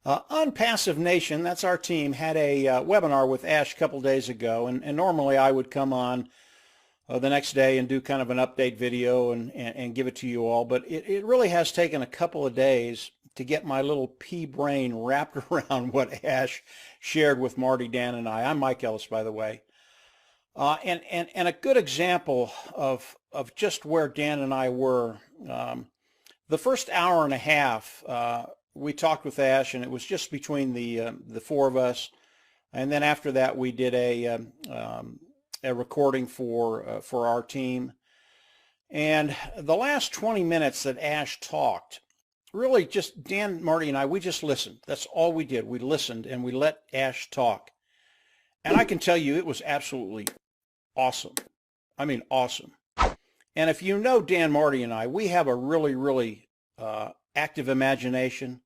OnPassive Nation, that's our team, had a webinar with Ash a couple days ago, and normally I would come on the next day and do kind of an update video and give it to you all, but it really has taken a couple of days to get my little pea brain wrapped around what Ash shared with Marty, Dan, and I. I'm Mike Ellis, by the way. And a good example of just where Dan and I were. The first hour and a half, we talked with Ash, and it was just between the four of us. And then after that, we did a recording for our team. And the last 20 minutes that Ash talked, really just Dan, Marty, and I, we just listened. That's all we did. We listened and we let Ash talk. And I can tell you it was absolutely awesome. I mean, awesome. And if you know Dan, Marty, and I, we have a really active imagination.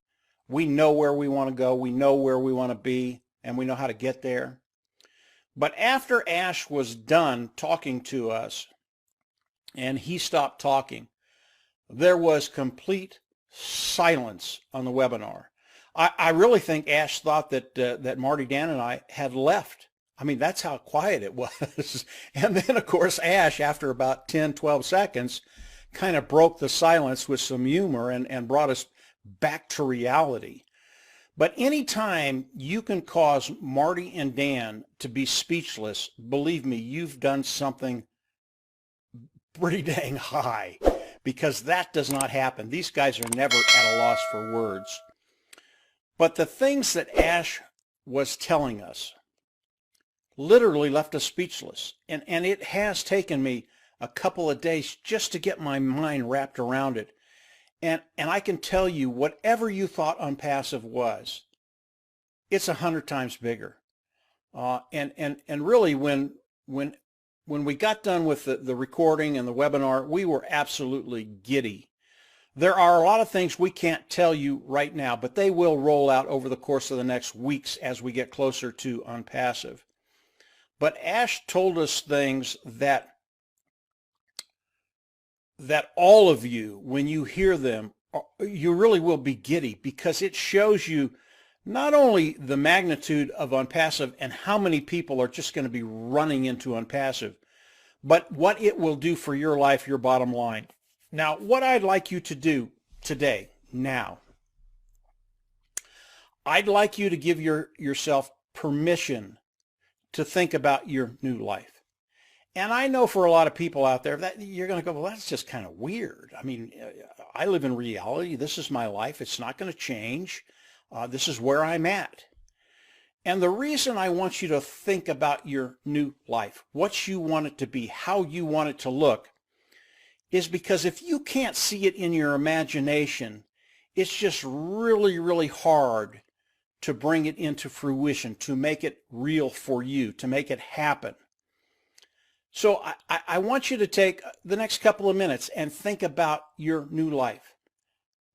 We know where we want to go. We know where we want to be, and we know how to get there. But after Ash was done talking to us and he stopped talking, there was complete silence on the webinar. I really think Ash thought that Marty, Dan, and I had left. I mean, that's how quiet it was. And then, of course, Ash, after about 10, 12 seconds, kind of broke the silence with some humor and brought us back to reality. But anytime you can cause Marty and Dan to be speechless, believe me, you've done something pretty dang high, because that does not happen. These guys are never at a loss for words. But the things that Ash was telling us literally left us speechless. And it has taken me a couple of days just to get my mind wrapped around it. And I can tell you, whatever you thought OnPassive was, it's 100 times bigger. And really, when we got done with the recording and the webinar, we were absolutely giddy. There are a lot of things we can't tell you right now, but they will roll out over the course of the next weeks as we get closer to OnPassive. But Ash told us things that all of you, when you hear them, you really will be giddy, because it shows you not only the magnitude of OnPassive and how many people are just going to be running into OnPassive, but what it will do for your life, your bottom line. Now, what I'd like you to do today, now, I'd like you to give yourself permission to think about your new life. And I know for a lot of people out there that you're going to go, well, that's just kind of weird. I mean, I live in reality. This is my life. It's not going to change. This is where I'm at. And the reason I want you to think about your new life, what you want it to be, how you want it to look, is because if you can't see it in your imagination, it's just really hard to bring it into fruition, to make it real for you, to make it happen. So I want you to take the next couple of minutes and think about your new life,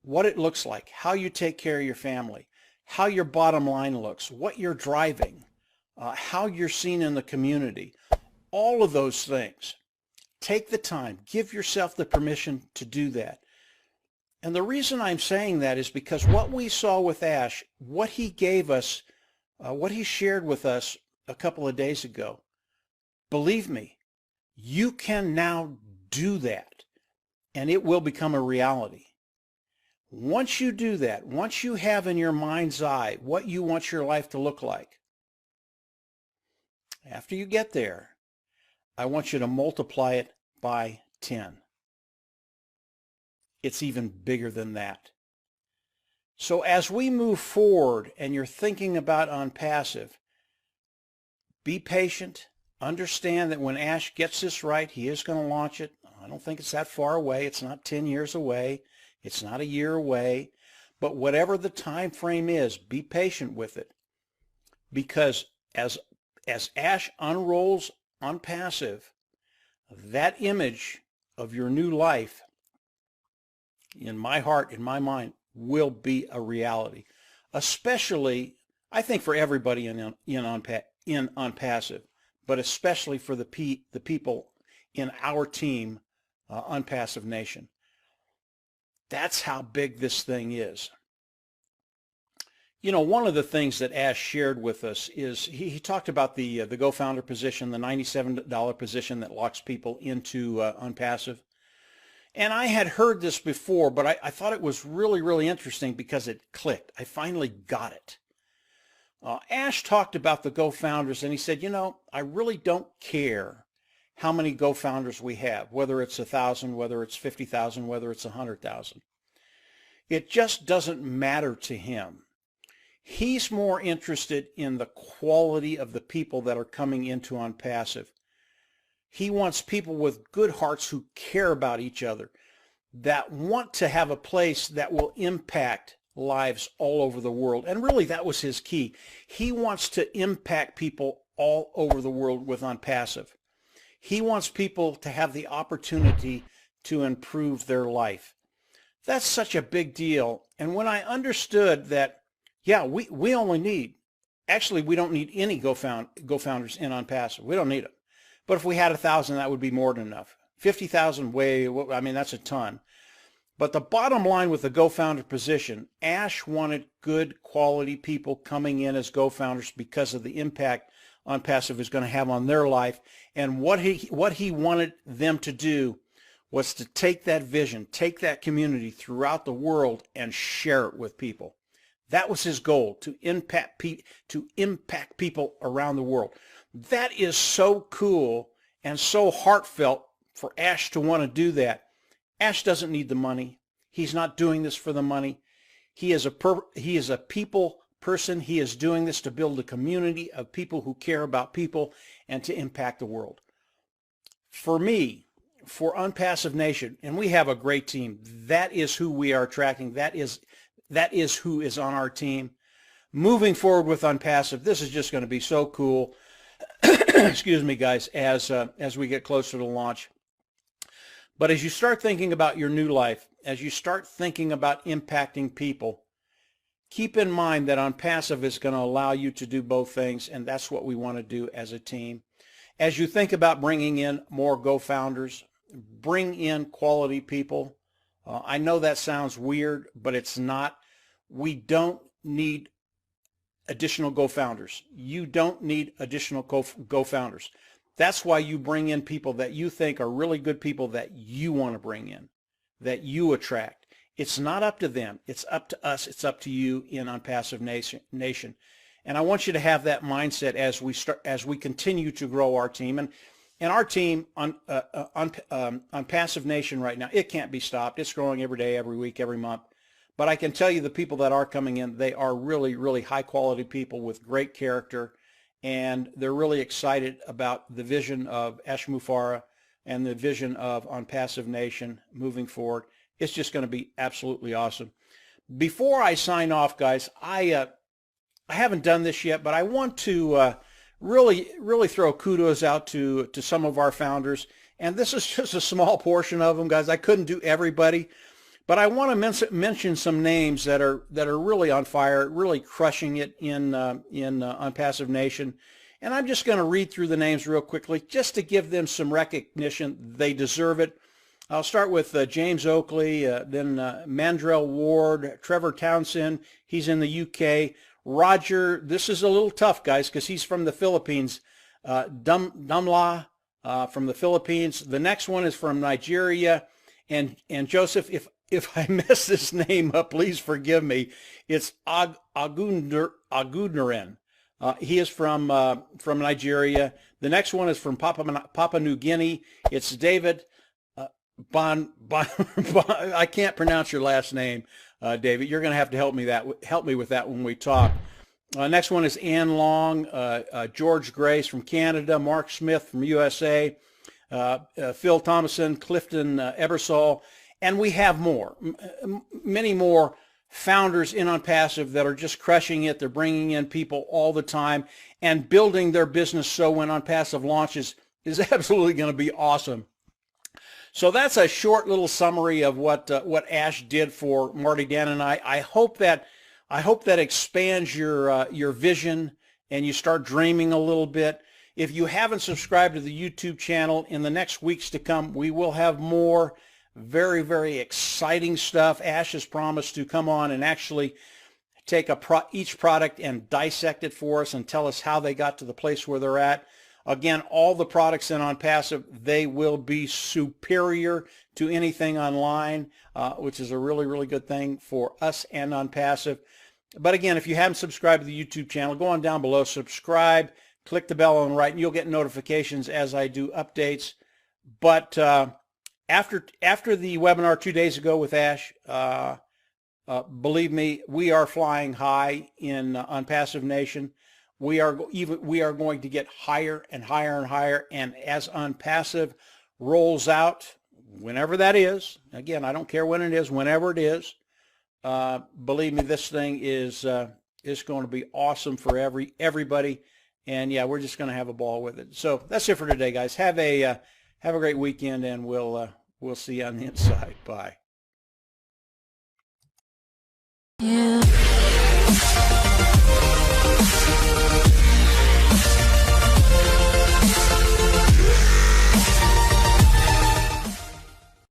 what it looks like, how you take care of your family, how your bottom line looks, what you're driving, how you're seen in the community, all of those things. Take the time, give yourself the permission to do that. And the reason I'm saying that is because what we saw with Ash, what he gave us, what he shared with us a couple of days ago, believe me, you can now do that, and it will become a reality. Once you do that, once you have in your mind's eye what you want your life to look like, after you get there, I want you to multiply it by 10. It's even bigger than that. So as we move forward and you're thinking about OnPassive, be patient. Understand that when Ash gets this right, he is going to launch it. I don't think it's that far away. It's not 10 years away. It's not a year away. But whatever the time frame is, be patient with it. Because as Ash unrolls OnPassive, that image of your new life, in my heart, in my mind, will be a reality. Especially, I think, for everybody in OnPassive, but especially for the people in our team, OnPassive Nation. That's how big this thing is. You know, one of the things that Ash shared with us is he talked about the GoFounder position, the $97 position that locks people into OnPassive. And I had heard this before, but I thought it was really, really interesting because it clicked. I finally got it. Ash talked about the GoFounders, and he said, you know, I really don't care how many GoFounders we have, whether it's 1,000, whether it's 50,000, whether it's 100,000. It just doesn't matter to him. He's more interested in the quality of the people that are coming into OnPassive. He wants people with good hearts who care about each other, that want to have a place that will impact lives all over the world. And really, that was his key. He wants to impact people all over the world with OnPassive. He wants people to have the opportunity to improve their life. That's such a big deal. And when I understood that, yeah, we only need, actually, we don't need any GoFounders in OnPassive. We don't need them. But if we had 1,000, that would be more than enough. 50,000, I mean, that's a ton. But the bottom line with the GoFounder position, Ash wanted good quality people coming in as GoFounders because of the impact OnPassive is going to have on their life. And what he wanted them to do was to take that vision, take that community throughout the world and share it with people. That was his goal, to impact people around the world. That is so cool and so heartfelt for Ash to want to do that. Ash doesn't need the money. He's not doing this for the money. He is a people person. He is doing this to build a community of people who care about people and to impact the world. For me, for OnPassive Nation, and we have a great team, that is who we are tracking. That is who is on our team. Moving forward with OnPassive, this is just going to be so cool. Excuse me, guys, as we get closer to launch. But as you start thinking about your new life, as you start thinking about impacting people, keep in mind that OnPassive is going to allow you to do both things, and that's what we want to do as a team. As you think about bringing in more GoFounders, bring in quality people. I know that sounds weird, but it's not. We don't need additional GoFounders. You don't need additional GoFounders. That's why you bring in people that you think are really good people that you want to bring in, that you attract. It's not up to them. It's up to us. It's up to you in OnPassive Nation. And I want you to have that mindset as we continue to grow our team. And our team on OnPassive Nation right now, it can't be stopped. It's growing every day, every week, every month. But I can tell you the people that are coming in, they are really, really high quality people with great character. And they're really excited about the vision of Ash Mufareh and the vision of OnPassive Nation moving forward. It's just going to be absolutely awesome. Before I sign off, guys, I haven't done this yet, but I want to really throw kudos out to some of our founders. And this is just a small portion of them, guys. I couldn't do everybody. But I want to mention some names that are really on fire, really crushing it in OnPassive Nation. And I'm just going to read through the names real quickly just to give them some recognition. They deserve it. I'll start with James Oakley, then Mandrell Ward, Trevor Townsend. He's in the UK. Roger, this is a little tough, guys, because he's from the Philippines. Dumla from the Philippines. The next one is from Nigeria. And Joseph, if I mess this name up, please forgive me. It's Agudnaren. He is from Nigeria. The next one is from Papua New Guinea. It's David I can't pronounce your last name, David. You're going to have to help me with that when we talk. Next one is Ann Long, George Grace from Canada, Mark Smith from USA, Phil Thomason, Clifton Ebersol. And we have more, many more founders in OnPassive that are just crushing it. They're bringing in people all the time and building their business so when OnPassive launches is absolutely going to be awesome. So that's a short little summary of what Ash did for Marty, Dan, and I. I hope that expands your vision and you start dreaming a little bit. If you haven't subscribed to the YouTube channel, in the next weeks to come, we will have more very, very exciting stuff. Ash has promised to come on and actually take each product and dissect it for us and tell us how they got to the place where they're at. Again, all the products in OnPassive, they will be superior to anything online, which is a really, really good thing for us and OnPassive. But again, if you haven't subscribed to the YouTube channel, go on down below, subscribe, click the bell on the right, and you'll get notifications as I do updates. But after the webinar 2 days ago with Ash, believe me, we are flying high in OnPassive Nation. We are going to get higher and higher and higher. And as OnPassive rolls out, whenever that is, again, I don't care when it is, whenever it is, believe me, this thing is going to be awesome for everybody. And yeah, we're just going to have a ball with it. So that's it for today, guys. Have a great weekend, and we'll see you on the inside. Bye. Yeah.